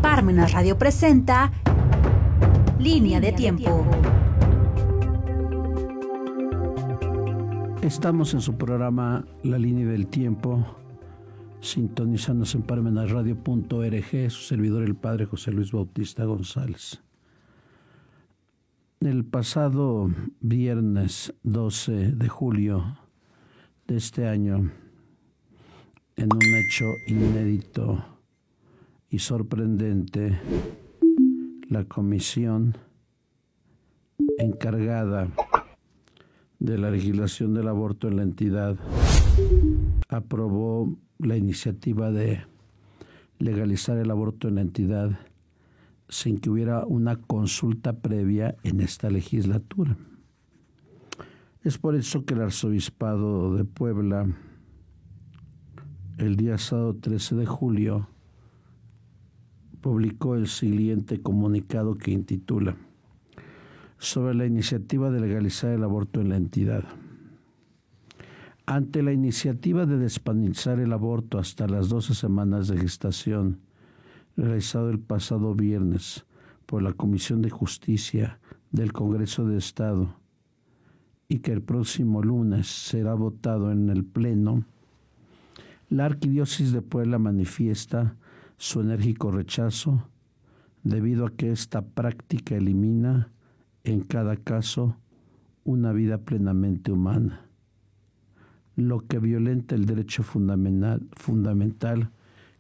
Parmenas Radio presenta Línea de Tiempo. Estamos en su programa La Línea del Tiempo, sintonizándose en parmenasradio.org, su servidor el Padre José Luis Bautista González. El pasado viernes 12 de julio de este año, en un hecho inédito y sorprendente, la comisión encargada de la legislación del aborto en la entidad aprobó la iniciativa de legalizar el aborto en la entidad sin que hubiera una consulta previa en esta legislatura. Es por eso que el Arzobispado de Puebla, el día sábado 13 de julio, publicó el siguiente comunicado que intitula sobre la iniciativa de legalizar el aborto en la entidad. Ante la iniciativa de despenalizar el aborto hasta las 12 semanas de gestación, realizado el pasado viernes por la Comisión de Justicia del Congreso de Estado y que el próximo lunes será votado en el Pleno, la Arquidiócesis de Puebla manifiesta su enérgico rechazo debido a que esta práctica elimina en cada caso una vida plenamente humana, lo que violenta el derecho fundamental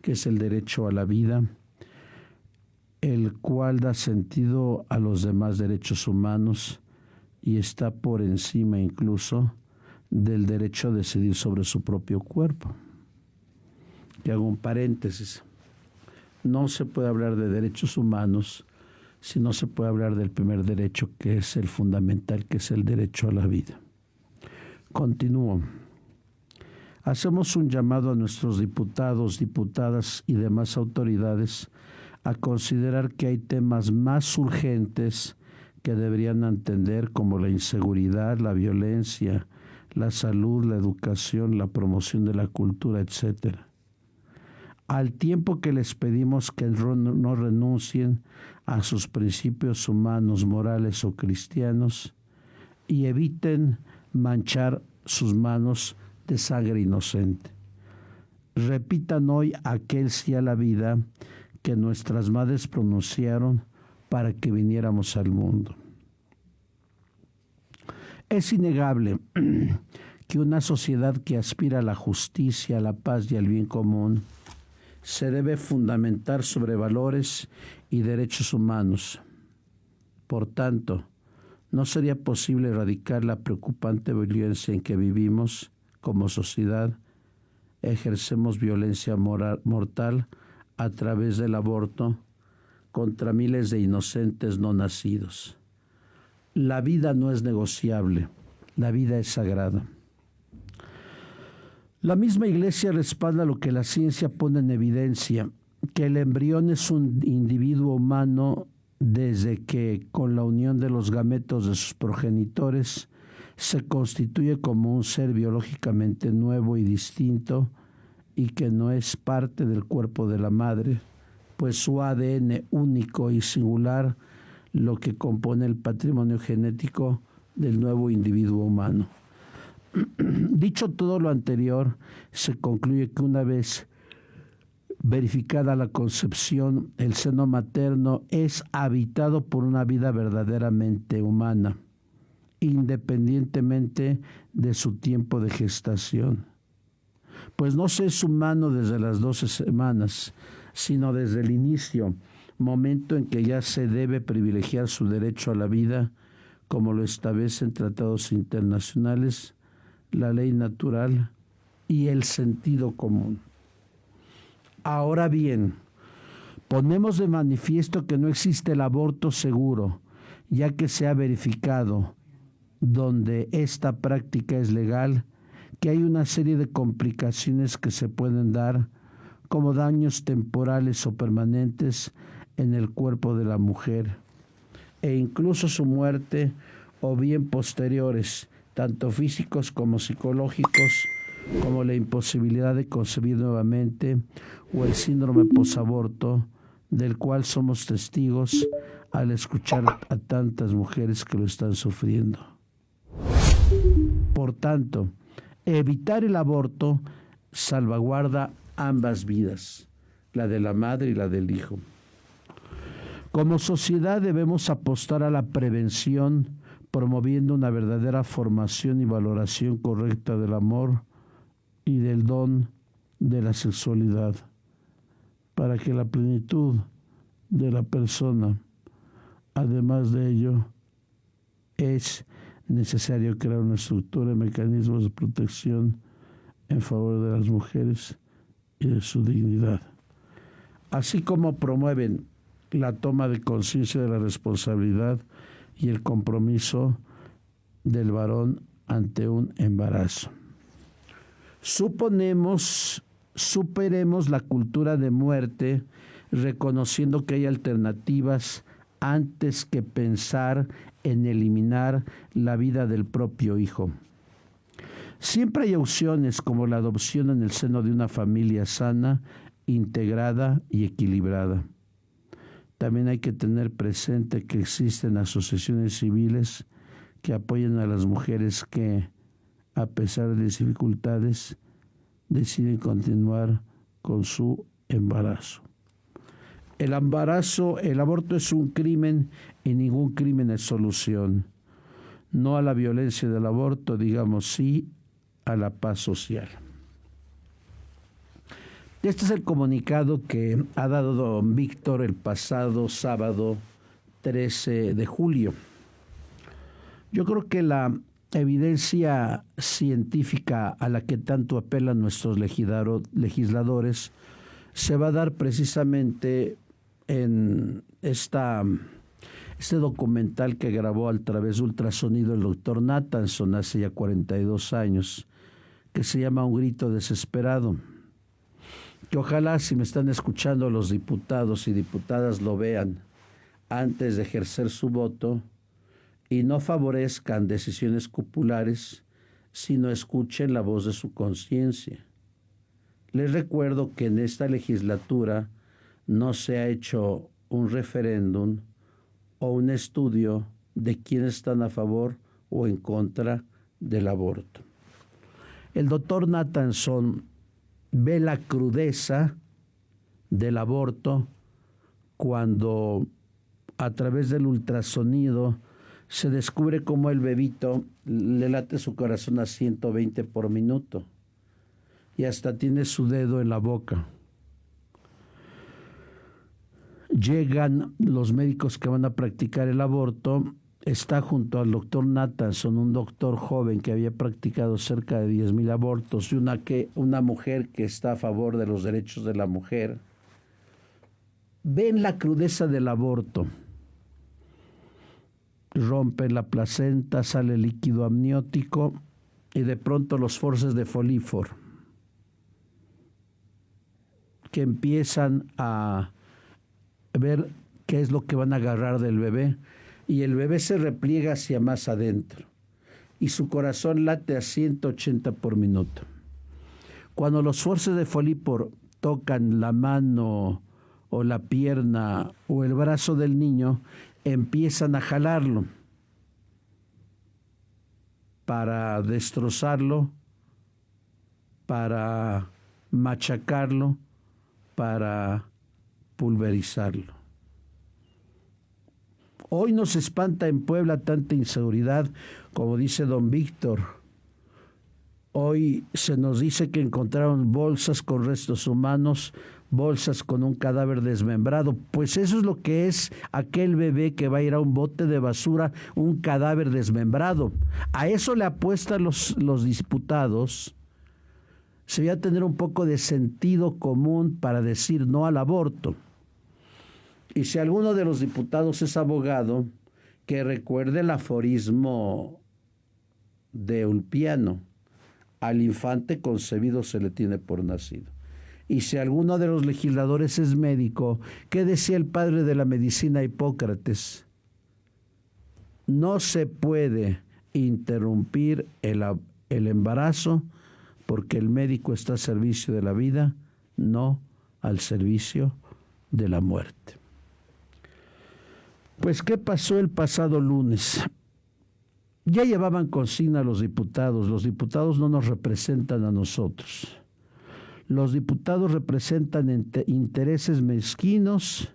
que es el derecho a la vida, el cual da sentido a los demás derechos humanos y está por encima incluso del derecho a decidir sobre su propio cuerpo. Y hago un paréntesis. No se puede hablar de derechos humanos si no se puede hablar del primer derecho, que es el fundamental, que es el derecho a la vida. Continúo. Hacemos un llamado a nuestros diputados, diputadas y demás autoridades a considerar que hay temas más urgentes que deberían atender, como la inseguridad, la violencia, la salud, la educación, la promoción de la cultura, etc. Al tiempo que les pedimos que no renuncien a sus principios humanos, morales o cristianos y eviten manchar sus manos de sangre inocente. Repitan hoy aquel sí a la vida que nuestras madres pronunciaron para que viniéramos al mundo. Es innegable que una sociedad que aspira a la justicia, a la paz y al bien común se debe fundamentar sobre valores y derechos humanos. Por tanto, no sería posible erradicar la preocupante violencia en que vivimos como sociedad. Ejercemos violencia mortal a través del aborto contra miles de inocentes no nacidos. La vida no es negociable, la vida es sagrada. La misma Iglesia respalda lo que la ciencia pone en evidencia, que el embrión es un individuo humano desde que, con la unión de los gametos de sus progenitores, se constituye como un ser biológicamente nuevo y distinto y que no es parte del cuerpo de la madre, pues su ADN único y singular lo que compone el patrimonio genético del nuevo individuo humano. Dicho todo lo anterior, se concluye que una vez verificada la concepción, el seno materno es habitado por una vida verdaderamente humana, independientemente de su tiempo de gestación. Pues no se es humano desde las 12 semanas, sino desde el inicio, momento en que ya se debe privilegiar su derecho a la vida, como lo establecen tratados internacionales, la ley natural y el sentido común. Ahora bien, ponemos de manifiesto que no existe el aborto seguro, ya que se ha verificado, donde esta práctica es legal, que hay una serie de complicaciones que se pueden dar, como daños temporales o permanentes en el cuerpo de la mujer, e incluso su muerte o bien posteriores, tanto físicos como psicológicos, como la imposibilidad de concebir nuevamente o el síndrome posaborto, del cual somos testigos al escuchar a tantas mujeres que lo están sufriendo. Por tanto, evitar el aborto salvaguarda ambas vidas, la de la madre y la del hijo. Como sociedad debemos apostar a la prevención, promoviendo una verdadera formación y valoración correcta del amor y del don de la sexualidad, para que la plenitud de la persona, además de ello, es necesario crear una estructura y mecanismos de protección en favor de las mujeres y de su dignidad, así como promueven la toma de conciencia de la responsabilidad y el compromiso del varón ante un embarazo. Superemos la cultura de muerte, reconociendo que hay alternativas antes que pensar en eliminar la vida del propio hijo. Siempre hay opciones como la adopción en el seno de una familia sana, integrada y equilibrada. También hay que tener presente que existen asociaciones civiles que apoyan a las mujeres que, a pesar de dificultades, deciden continuar con su embarazo. El aborto es un crimen y ningún crimen es solución. No a la violencia del aborto, digamos sí a la paz social. Este es el comunicado que ha dado don Víctor el pasado sábado 13 de julio. Yo creo que la evidencia científica a la que tanto apelan nuestros legisladores se va a dar precisamente en este documental que grabó a través de ultrasonido el doctor Nathanson hace ya 42 años, que se llama Un grito desesperado. Que ojalá, si me están escuchando los diputados y diputadas, lo vean antes de ejercer su voto y no favorezcan decisiones populares, sino escuchen la voz de su conciencia. Les recuerdo que en esta legislatura no se ha hecho un referéndum o un estudio de quiénes están a favor o en contra del aborto. El doctor Nathanson ve la crudeza del aborto cuando a través del ultrasonido se descubre cómo el bebito le late su corazón a 120 por minuto y hasta tiene su dedo en la boca. Llegan los médicos que van a practicar el aborto. Está junto al doctor Nathanson, un doctor joven que había practicado cerca de 10,000 abortos, y una mujer que está a favor de los derechos de la mujer. Ven la crudeza del aborto. Rompen la placenta, sale líquido amniótico y de pronto los forces de Folífor que empiezan a ver qué es lo que van a agarrar del bebé, y el bebé se repliega hacia más adentro y su corazón late a 180 por minuto. Cuando los forces de Folífor tocan la mano o la pierna o el brazo del niño, empiezan a jalarlo para destrozarlo, para machacarlo, para pulverizarlo. Hoy nos espanta en Puebla tanta inseguridad, como dice don Víctor. Hoy se nos dice que encontraron bolsas con restos humanos, bolsas con un cadáver desmembrado. Pues eso es lo que es aquel bebé que va a ir a un bote de basura, un cadáver desmembrado. A eso le apuestan los diputados. Se va a tener un poco de sentido común para decir no al aborto. Y si alguno de los diputados es abogado, que recuerde el aforismo de Ulpiano: al infante concebido se le tiene por nacido. Y si alguno de los legisladores es médico, ¿qué decía el padre de la medicina, Hipócrates? No se puede interrumpir el embarazo porque el médico está al servicio de la vida, no al servicio de la muerte. Pues, ¿qué pasó el pasado lunes? Ya llevaban consigna los diputados. Los diputados no nos representan a nosotros. Los diputados representan intereses mezquinos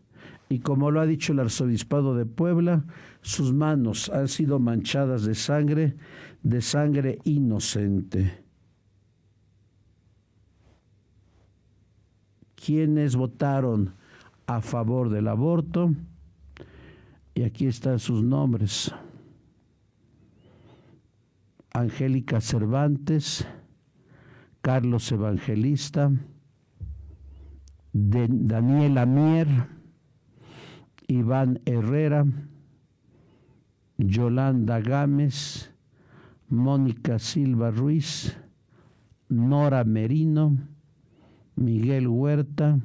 y, como lo ha dicho el arzobispado de Puebla, sus manos han sido manchadas de sangre inocente. ¿Quiénes votaron a favor del aborto? Y aquí están sus nombres: Angélica Cervantes, Carlos Evangelista, Daniela Mier, Iván Herrera, Yolanda Gámez, Mónica Silva Ruiz, Nora Merino, Miguel Huerta,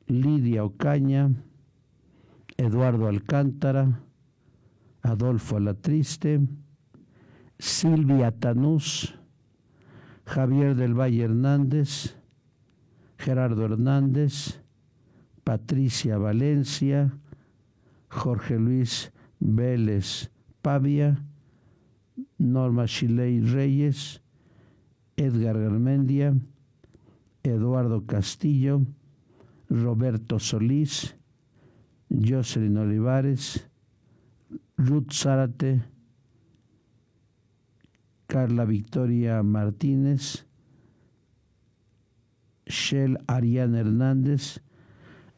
Lidia Ocaña, Eduardo Alcántara, Adolfo Alatriste, Silvia Tanús, Javier del Valle Hernández, Gerardo Hernández, Patricia Valencia, Jorge Luis Vélez Pavia, Norma Shiley Reyes, Edgar Garmendia, Eduardo Castillo, Roberto Solís, Jocelyn Olivares, Ruth Zárate, Carla Victoria Martínez, Shell Ariana Hernández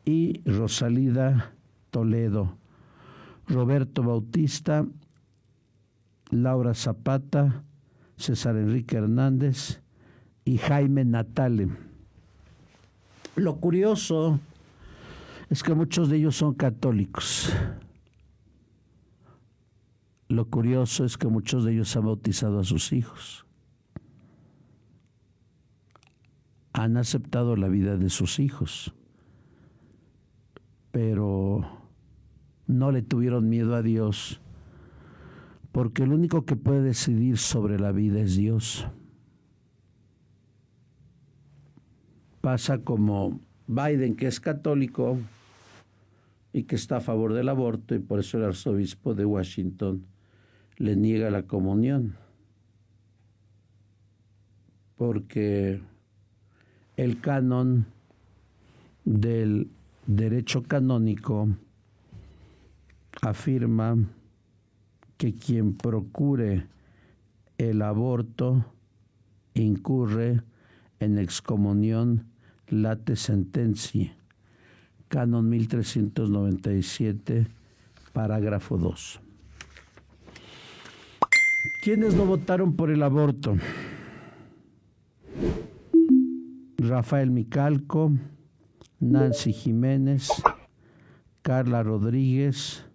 y Rosalida Toledo, Roberto Bautista, Laura Zapata, César Enrique Hernández y Jaime Natale. Lo curioso es que muchos de ellos son católicos. Lo curioso es que muchos de ellos han bautizado a sus hijos. Han aceptado la vida de sus hijos, pero no le tuvieron miedo a Dios, porque el único que puede decidir sobre la vida es Dios. Pasa como Biden, que es católico y que está a favor del aborto, y por eso el arzobispo de Washington le niega la comunión, porque el canon del derecho canónico afirma que quien procure el aborto incurre en excomunión late sentencia. Canon 1397, parágrafo 2. ¿Quiénes no votaron por el aborto? Rafael Micalco, Nancy Jiménez, Carla Rodríguez,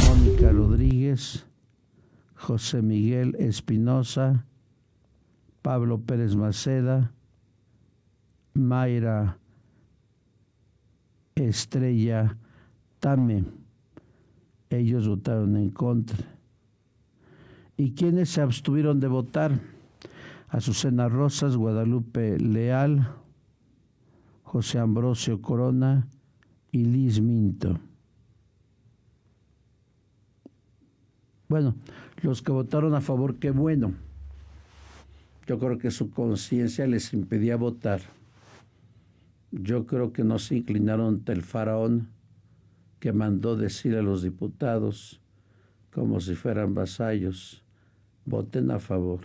Mónica Rodríguez, José Miguel Espinosa, Pablo Pérez Maceda, Mayra Estrella Tame. Ellos votaron en contra. ¿Y quiénes se abstuvieron de votar? Azucena Rosas, Guadalupe Leal, José Ambrosio Corona y Liz Minto. Bueno, los que votaron a favor, qué bueno. Yo creo que su conciencia les impedía votar. Yo creo que no se inclinaron ante el faraón que mandó decir a los diputados, como si fueran vasallos: voten a favor.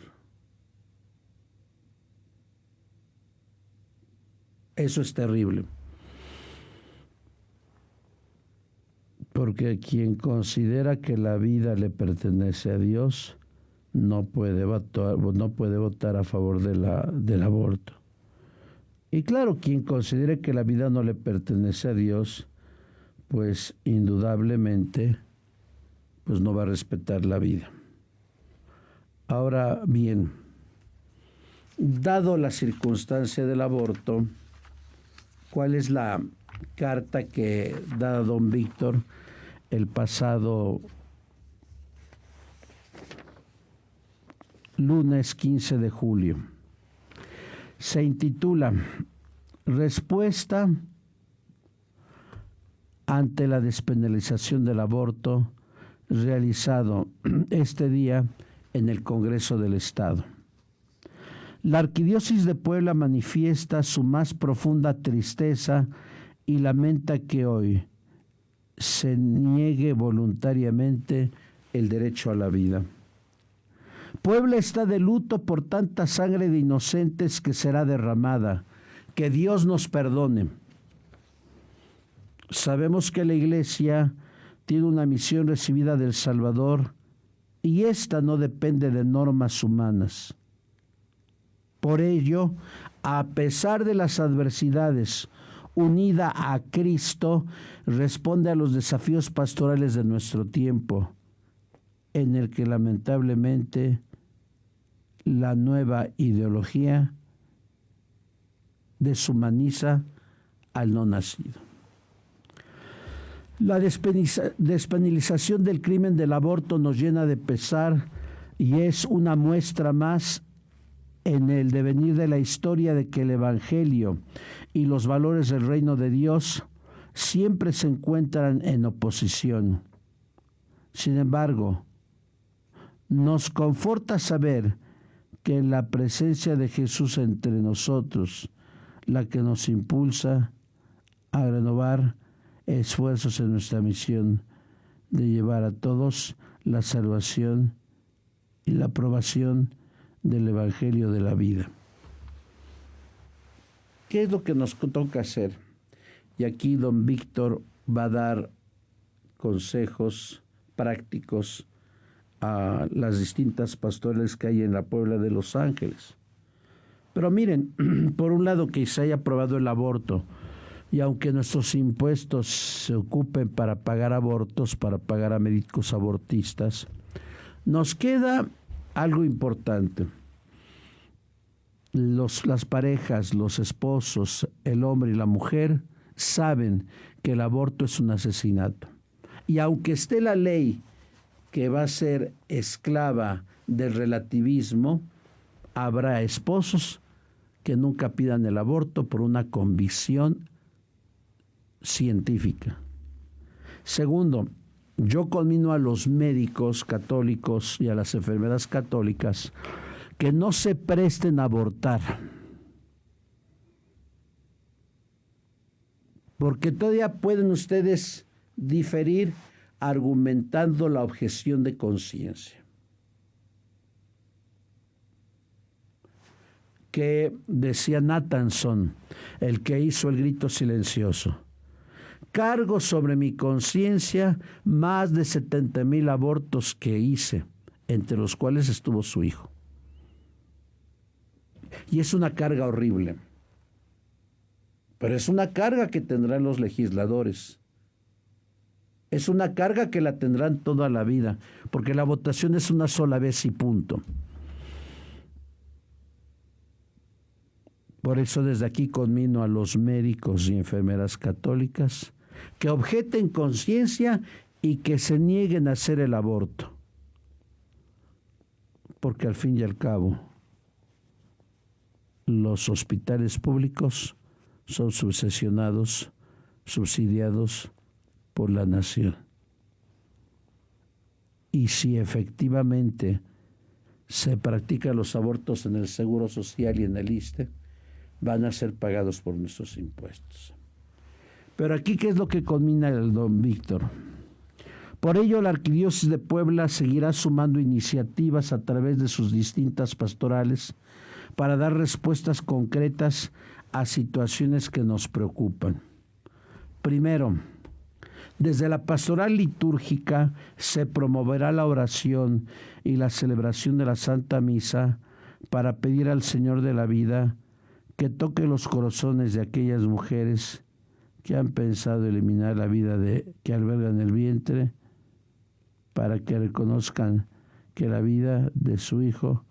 Eso es terrible, porque quien considera que la vida le pertenece a Dios no puede votar a favor del aborto. Y claro, quien considere que la vida no le pertenece a Dios, pues indudablemente pues no va a respetar la vida. Ahora bien, dado la circunstancia del aborto, ¿cuál es la carta que da don Víctor el pasado lunes 15 de julio? Se intitula Respuesta ante la despenalización del aborto realizado este día en el Congreso del Estado. La Arquidiócesis de Puebla manifiesta su más profunda tristeza y lamenta que hoy se niegue voluntariamente el derecho a la vida. Puebla está de luto por tanta sangre de inocentes que será derramada. Que Dios nos perdone. Sabemos que la Iglesia tiene una misión recibida del Salvador y esta no depende de normas humanas. Por ello, a pesar de las adversidades, unida a Cristo, responde a los desafíos pastorales de nuestro tiempo, en el que lamentablemente la nueva ideología deshumaniza al no nacido. La despenalización del crimen del aborto nos llena de pesar y es una muestra más en el devenir de la historia de que el Evangelio y los valores del reino de Dios siempre se encuentran en oposición. Sin embargo, nos conforta saber que la presencia de Jesús entre nosotros, la que nos impulsa a renovar esfuerzos en nuestra misión de llevar a todos la salvación y la aprobación del Evangelio de la vida. ¿Qué es lo que nos toca hacer? Y aquí don Víctor va a dar consejos prácticos a las distintas pastorales que hay en la Puebla de Los Ángeles. Pero miren, por un lado que se haya aprobado el aborto, y aunque nuestros impuestos se ocupen para pagar abortos, para pagar a médicos abortistas, nos queda algo importante. Las parejas, los esposos, el hombre y la mujer saben que el aborto es un asesinato. Y aunque esté la ley que va a ser esclava del relativismo, habrá esposos que nunca pidan el aborto por una convicción científica. Segundo, yo conmino a los médicos católicos y a las enfermeras católicas que no se presten a abortar, porque todavía pueden ustedes diferir argumentando la objeción de conciencia. Que decía Nathanson, el que hizo el grito silencioso: cargo sobre mi conciencia más de 70,000 abortos que hice, entre los cuales estuvo su hijo. Y es una carga horrible. Pero es una carga que tendrán los legisladores. Es una carga que la tendrán toda la vida, porque la votación es una sola vez y punto. Por eso desde aquí conmino a los médicos y enfermeras católicas que objeten conciencia y que se nieguen a hacer el aborto. Porque al fin y al cabo, los hospitales públicos son subsidiados por la nación. Y si efectivamente se practican los abortos en el Seguro Social y en el ISSSTE, van a ser pagados por nuestros impuestos. Pero aquí, ¿qué es lo que conmina el don Víctor? Por ello, la Arquidiócesis de Puebla seguirá sumando iniciativas a través de sus distintas pastorales para dar respuestas concretas a situaciones que nos preocupan. Primero, desde la pastoral litúrgica se promoverá la oración y la celebración de la Santa Misa para pedir al Señor de la vida que toque los corazones de aquellas mujeres que han pensado eliminar la vida que albergan el vientre, para que reconozcan que la vida de su hijo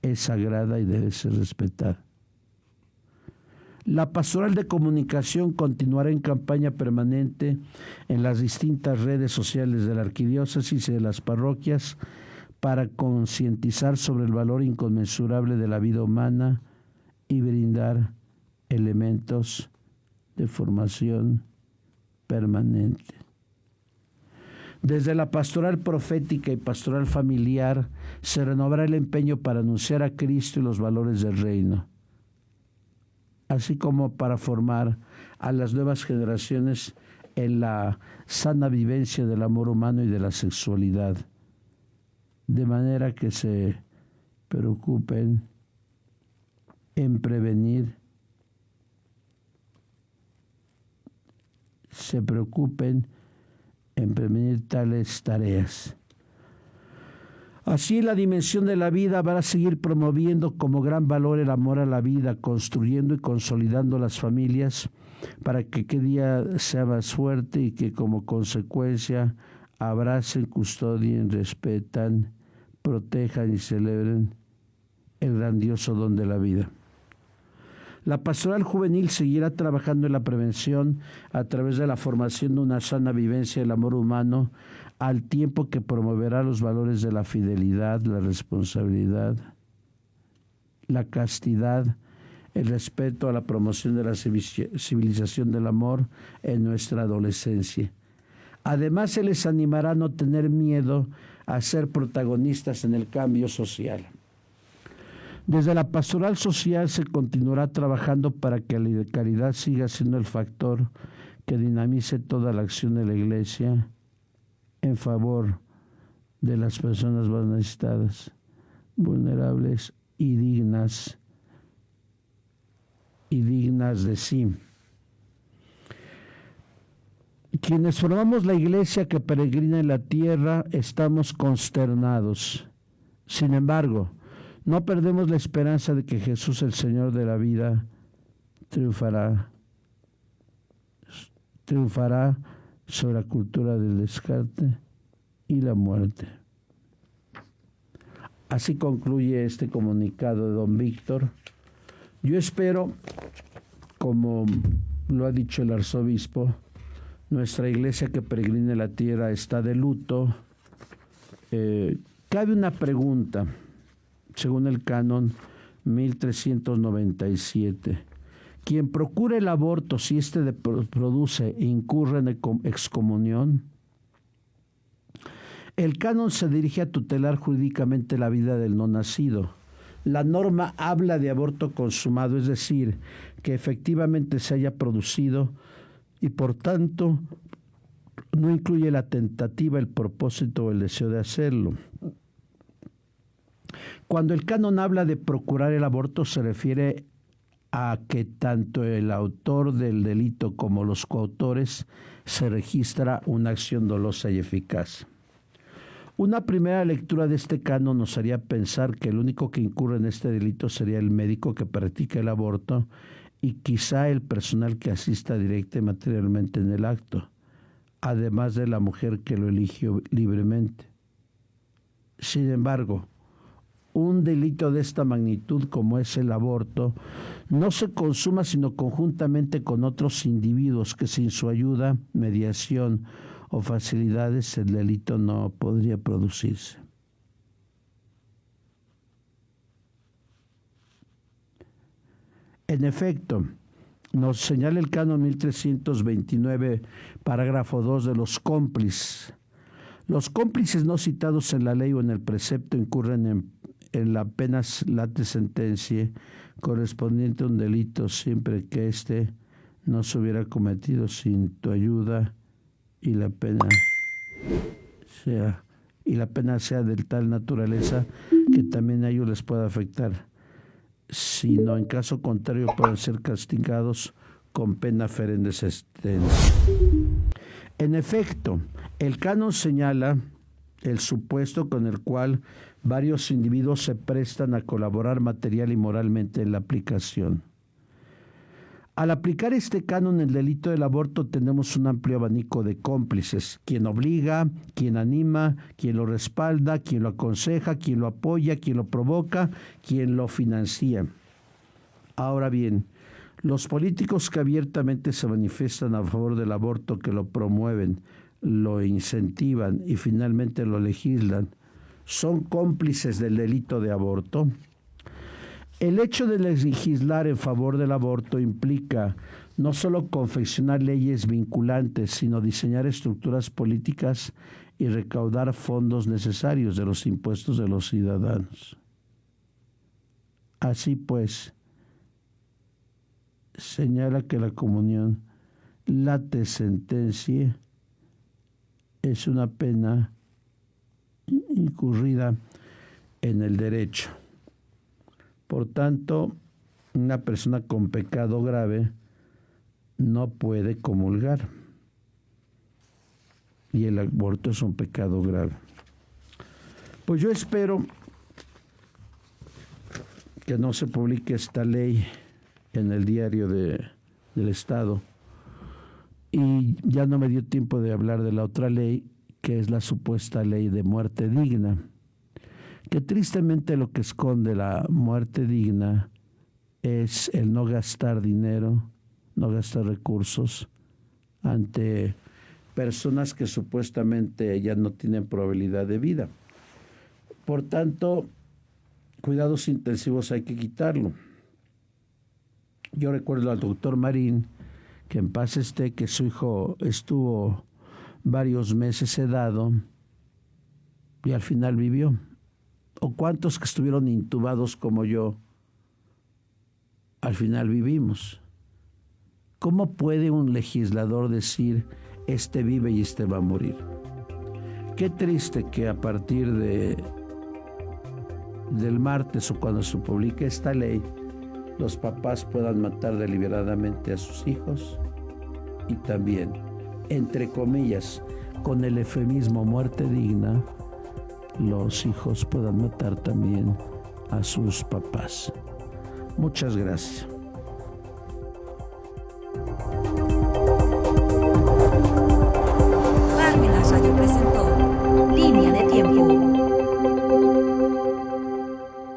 es sagrada y debe ser respetada. La pastoral de comunicación continuará en campaña permanente en las distintas redes sociales de la arquidiócesis y de las parroquias para concientizar sobre el valor inconmensurable de la vida humana y brindar elementos de formación permanente. Desde la pastoral profética y pastoral familiar se renovará el empeño para anunciar a Cristo y los valores del reino, así como para formar a las nuevas generaciones en la sana vivencia del amor humano y de la sexualidad, de manera que se preocupen en prevenir, tales tareas. Así, la dimensión de la vida va a seguir promoviendo como gran valor el amor a la vida, construyendo y consolidando las familias para que cada día sea más fuerte y que como consecuencia abracen, custodien, respetan, protejan y celebren el grandioso don de la vida. La pastoral juvenil seguirá trabajando en la prevención a través de la formación de una sana vivencia del amor humano, al tiempo que promoverá los valores de la fidelidad, la responsabilidad, la castidad, el respeto a la promoción de la civilización del amor en nuestra adolescencia. Además, se les animará a no tener miedo a ser protagonistas en el cambio social. Desde la pastoral social se continuará trabajando para que la caridad siga siendo el factor que dinamice toda la acción de la Iglesia en favor de las personas más necesitadas, vulnerables y dignas de sí. Quienes formamos la Iglesia que peregrina en la tierra estamos consternados. Sin embargo, no perdemos la esperanza de que Jesús, el Señor de la vida, triunfará sobre la cultura del descarte y la muerte. Así concluye este comunicado de don Víctor. Yo espero, como lo ha dicho el arzobispo, nuestra iglesia que peregrina en la tierra está de luto. Cabe una pregunta, según el canon 1397. Quien procura el aborto, si éste produce e incurre en excomunión. El canon se dirige a tutelar jurídicamente la vida del no nacido. La norma habla de aborto consumado, es decir, que efectivamente se haya producido y por tanto no incluye la tentativa, el propósito o el deseo de hacerlo. Cuando el canon habla de procurar el aborto se refiere a que tanto el autor del delito como los coautores se registra una acción dolosa y eficaz. Una primera lectura de este canon nos haría pensar que el único que incurre en este delito sería el médico que practica el aborto y quizá el personal que asista directa y materialmente en el acto, además de la mujer que lo eligió libremente. Sin embargo, un delito de esta magnitud como es el aborto no se consuma sino conjuntamente con otros individuos que sin su ayuda, mediación o facilidades el delito no podría producirse. En efecto, nos señala el canon 1329, parágrafo 2 de los cómplices. Los cómplices no citados en la ley o en el precepto incurren en la pena late sentencia correspondiente a un delito siempre que éste no se hubiera cometido sin tu ayuda y la pena sea de tal naturaleza que también a ellos les pueda afectar, sino en caso contrario pueden ser castigados con pena ferenda sentencia. En efecto, el canon señala el supuesto con el cual varios individuos se prestan a colaborar material y moralmente en la aplicación. Al aplicar este canon en el delito del aborto tenemos un amplio abanico de cómplices, quien obliga, quien anima, quien lo respalda, quien lo aconseja, quien lo apoya, quien lo provoca, quien lo financia. Ahora bien, los políticos que abiertamente se manifiestan a favor del aborto, que lo promueven, lo incentivan y finalmente lo legislan, ¿son cómplices del delito de aborto? El hecho de legislar en favor del aborto implica no solo confeccionar leyes vinculantes, sino diseñar estructuras políticas y recaudar fondos necesarios de los impuestos de los ciudadanos. Así pues, señala que la comunión late sentencia es una pena incurrida en el derecho. Por tanto, una persona con pecado grave no puede comulgar. Y el aborto es un pecado grave. Pues yo espero que no se publique esta ley en el diario del Estado. Y ya no me dio tiempo de hablar de la otra ley, que es la supuesta ley de muerte digna. Que tristemente lo que esconde la muerte digna es el no gastar dinero, no gastar recursos ante personas que supuestamente ya no tienen probabilidad de vida. Por tanto, cuidados intensivos hay que quitarlo. Yo recuerdo al doctor Marín, que en paz esté, que su hijo estuvo varios meses sedado y al final vivió. O cuántos que estuvieron intubados como yo, al final vivimos. ¿Cómo puede un legislador decir, este vive y este va a morir? Qué triste que a partir del martes o cuando se publique esta ley, los papás puedan matar deliberadamente a sus hijos y también, entre comillas, con el eufemismo muerte digna, los hijos puedan matar también a sus papás. Muchas gracias. Parmenas Radio presentó